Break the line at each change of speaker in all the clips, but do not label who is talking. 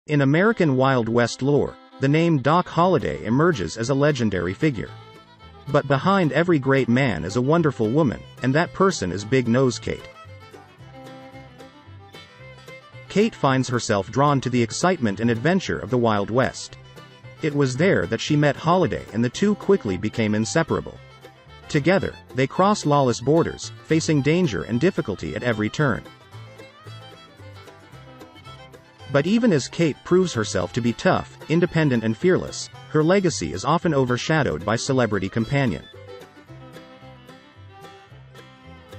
In American Wild West lore, the name Doc Holliday emerges as a legendary figure. But behind every great man is a wonderful woman, and that person is Big Nose Kate. Kate finds herself drawn to the excitement and adventure of the Wild West. It was there that she met Holliday, and the two quickly became inseparable. Together, they cross lawless borders, facing danger and difficulty at every turn. But even as Kate proves herself to be tough, independent and fearless, her legacy is often overshadowed by celebrity companion.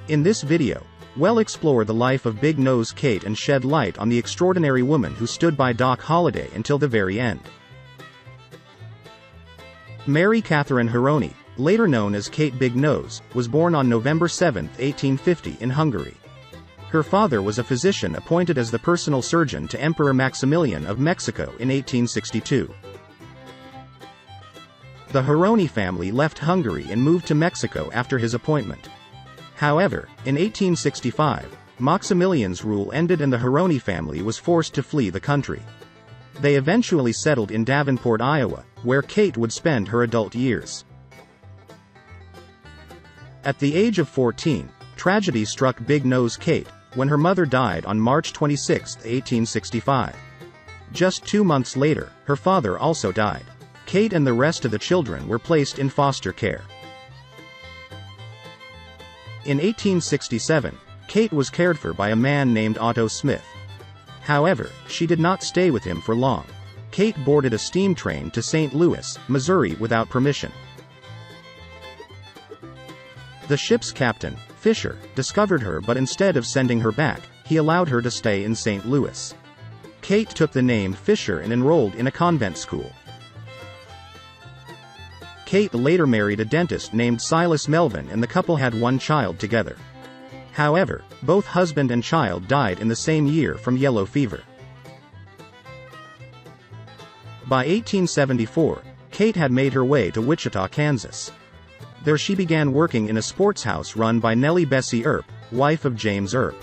In this video, we'll explore the life of Big Nose Kate and shed light on the extraordinary woman who stood by Doc Holliday until the very end. Mary Catherine Hironi, later known as Kate Big Nose, was born on November 7, 1850 in Hungary. Her father was a physician appointed as the personal surgeon to Emperor Maximilian of Mexico in 1862. The Hironi family left Hungary and moved to Mexico after his appointment. However, in 1865, Maximilian's rule ended and the Hironi family was forced to flee the country. They eventually settled in Davenport, Iowa, where Kate would spend her adult years. At the age of 14, tragedy struck Big Nose Kate, when her mother died on March 26, 1865. Just 2 months later, her father also died. Kate and the rest of the children were placed in foster care. In 1867, Kate was cared for by a man named Otto Smith. However, she did not stay with him for long. Kate boarded a steam train to St. Louis, Missouri without permission. The ship's captain, Fisher, discovered her, but instead of sending her back, he allowed her to stay in St. Louis. Kate took the name Fisher and enrolled in a convent school. Kate later married a dentist named Silas Melvin, and the couple had one child together. However, both husband and child died in the same year from yellow fever. By 1874, Kate had made her way to Wichita, Kansas. There she began working in a sports house run by Nellie Bessie Earp, wife of James Earp.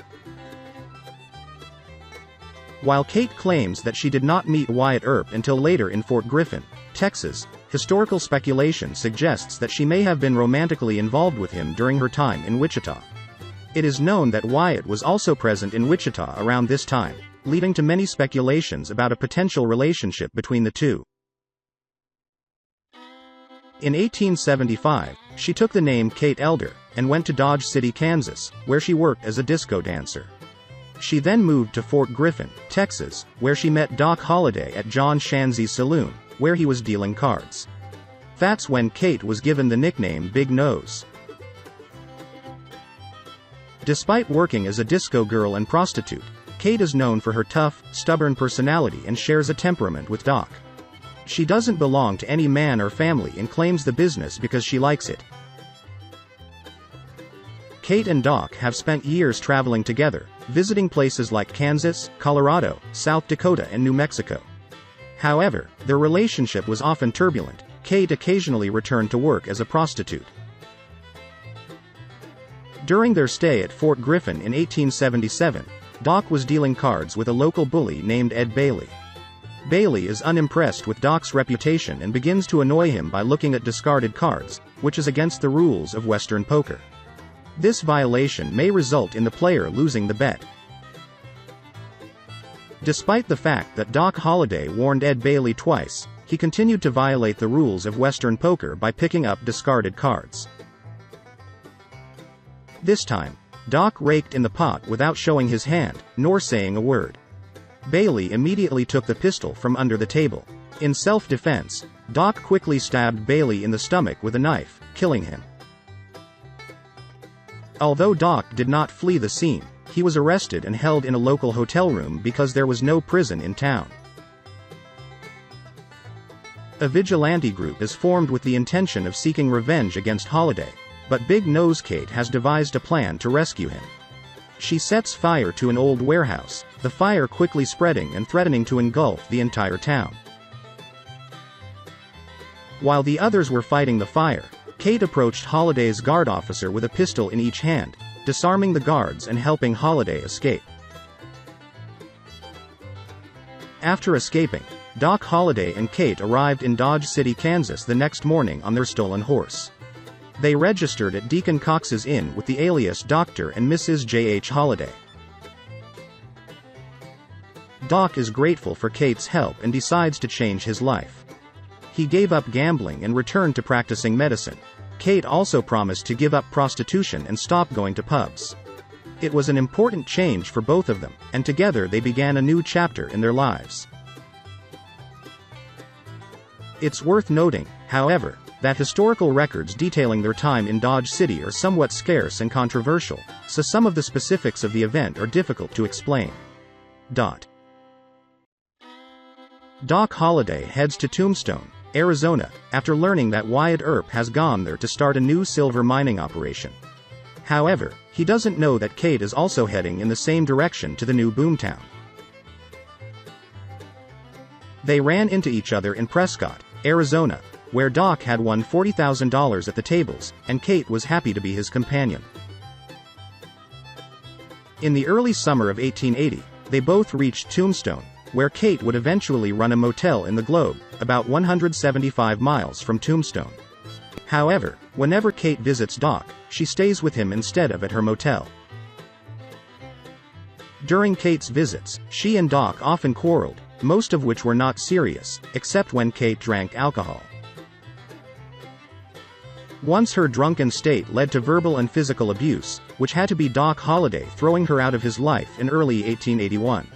While Kate claims that she did not meet Wyatt Earp until later in Fort Griffin, Texas, historical speculation suggests that she may have been romantically involved with him during her time in Wichita. It is known that Wyatt was also present in Wichita around this time, leading to many speculations about a potential relationship between the two. In 1875, she took the name Kate Elder, and went to Dodge City, Kansas, where she worked as a disco dancer. She then moved to Fort Griffin, Texas, where she met Doc Holliday at John Shanzy's saloon, where he was dealing cards. That's when Kate was given the nickname Big Nose. Despite working as a disco girl and prostitute, Kate is known for her tough, stubborn personality and shares a temperament with Doc. She doesn't belong to any man or family and claims the business because she likes it. Kate and Doc have spent years traveling together, visiting places like Kansas, Colorado, South Dakota and New Mexico. However, their relationship was often turbulent. Kate occasionally returned to work as a prostitute. During their stay at Fort Griffin in 1877, Doc was dealing cards with a local bully named Ed Bailey. Bailey is unimpressed with Doc's reputation and begins to annoy him by looking at discarded cards, which is against the rules of Western poker. This violation may result in the player losing the bet. Despite the fact that Doc Holliday warned Ed Bailey twice, he continued to violate the rules of Western poker by picking up discarded cards. This time, Doc raked in the pot without showing his hand, nor saying a word. Bailey immediately took the pistol from under the table. In self-defense, Doc quickly stabbed Bailey in the stomach with a knife, killing him. Although Doc did not flee the scene, he was arrested and held in a local hotel room because there was no prison in town. A vigilante group is formed with the intention of seeking revenge against Holliday, but Big Nose Kate has devised a plan to rescue him. She sets fire to an old warehouse, the fire quickly spreading and threatening to engulf the entire town. While the others were fighting the fire, Kate approached Holliday's guard officer with a pistol in each hand, disarming the guards and helping Holliday escape. After escaping, Doc Holliday and Kate arrived in Dodge City, Kansas the next morning on their stolen horse. They registered at Deacon Cox's Inn with the alias Dr. and Mrs. J.H. Holliday. Doc is grateful for Kate's help and decides to change his life. He gave up gambling and returned to practicing medicine. Kate also promised to give up prostitution and stop going to pubs. It was an important change for both of them, and together they began a new chapter in their lives. It's worth noting, however, that historical records detailing their time in Dodge City are somewhat scarce and controversial, so some of the specifics of the event are difficult to explain. Doc Holliday heads to Tombstone, Arizona, after learning that Wyatt Earp has gone there to start a new silver mining operation. However, he doesn't know that Kate is also heading in the same direction to the new boomtown. They ran into each other in Prescott, Arizona, where Doc had won $40,000 at the tables, and Kate was happy to be his companion. In the early summer of 1880, they both reached Tombstone, where Kate would eventually run a motel in the Globe, about 175 miles from Tombstone. However, whenever Kate visits Doc, she stays with him instead of at her motel. During Kate's visits, she and Doc often quarreled, most of which were not serious, except when Kate drank alcohol. Once her drunken state led to verbal and physical abuse, which had to be Doc Holliday throwing her out of his life in early 1881.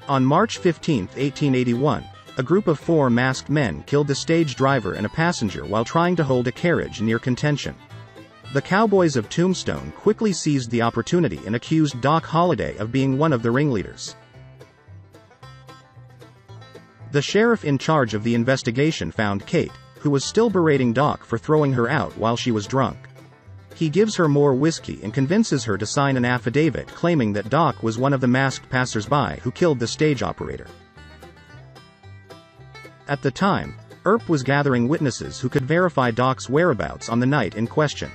On March 15, 1881, a group of 4 masked men killed the stage driver and a passenger while trying to hold a carriage near Contention. The Cowboys of Tombstone quickly seized the opportunity and accused Doc Holliday of being one of the ringleaders. The sheriff in charge of the investigation found Kate, who was still berating Doc for throwing her out while she was drunk. He gives her more whiskey and convinces her to sign an affidavit claiming that Doc was one of the masked passers-by who killed the stage operator. At the time, Earp was gathering witnesses who could verify Doc's whereabouts on the night in question.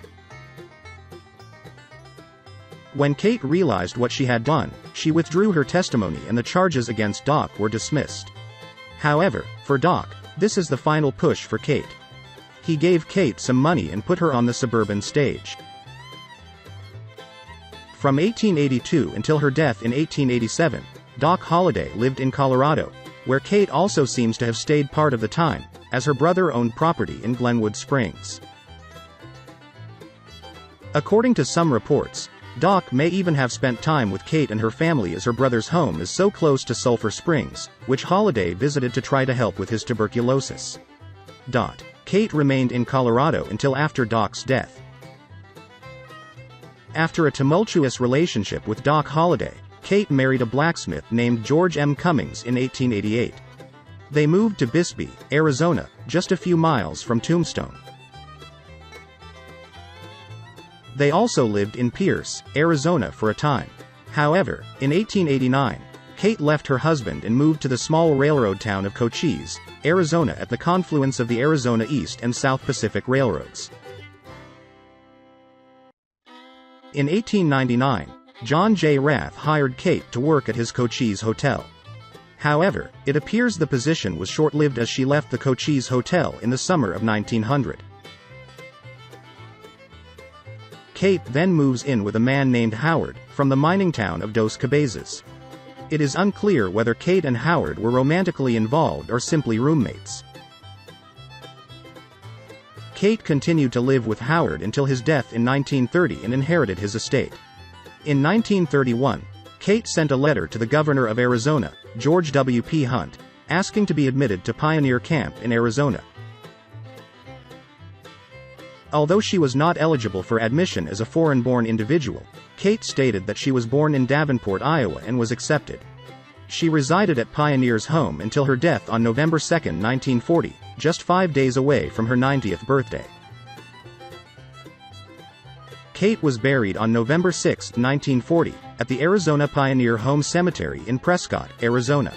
When Kate realized what she had done, she withdrew her testimony and the charges against Doc were dismissed. However, for Doc, this is the final push for Kate. He gave Kate some money and put her on the suburban stage. From 1882 until her death in 1887, Doc Holliday lived in Colorado, where Kate also seems to have stayed part of the time, as her brother owned property in Glenwood Springs. According to some reports, Doc may even have spent time with Kate and her family as her brother's home is so close to Sulphur Springs, which Holliday visited to try to help with his tuberculosis. Kate remained in Colorado until after Doc's death. After a tumultuous relationship with Doc Holliday, Kate married a blacksmith named George M. Cummings in 1888. They moved to Bisbee, Arizona, just a few miles from Tombstone. They also lived in Pierce, Arizona for a time. However, in 1889, Kate left her husband and moved to the small railroad town of Cochise, Arizona at the confluence of the Arizona East and South Pacific Railroads. In 1899, John J. Rath hired Kate to work at his Cochise hotel. However, it appears the position was short-lived as she left the Cochise hotel in the summer of 1900. Kate then moves in with a man named Howard, from the mining town of Dos Cabezas. It is unclear whether Kate and Howard were romantically involved or simply roommates. Kate continued to live with Howard until his death in 1930 and inherited his estate. In 1931, Kate sent a letter to the governor of Arizona, George W. P. Hunt, asking to be admitted to Pioneer Camp in Arizona. Although she was not eligible for admission as a foreign-born individual, Kate stated that she was born in Davenport, Iowa and was accepted. She resided at Pioneer's home until her death on November 2, 1940, just 5 days away from her 90th birthday. Kate was buried on November 6, 1940, at the Arizona Pioneer Home Cemetery in Prescott, Arizona.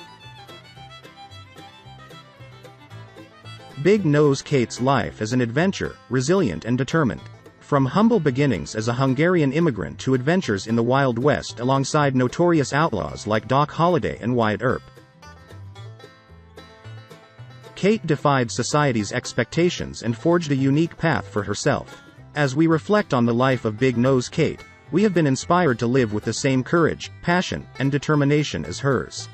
Big knows Kate's life as an adventure, resilient and determined. From humble beginnings as a Hungarian immigrant to adventures in the Wild West alongside notorious outlaws like Doc Holliday and Wyatt Earp, Kate defied society's expectations and forged a unique path for herself. As we reflect on the life of Big Nose Kate, we have been inspired to live with the same courage, passion, and determination as hers.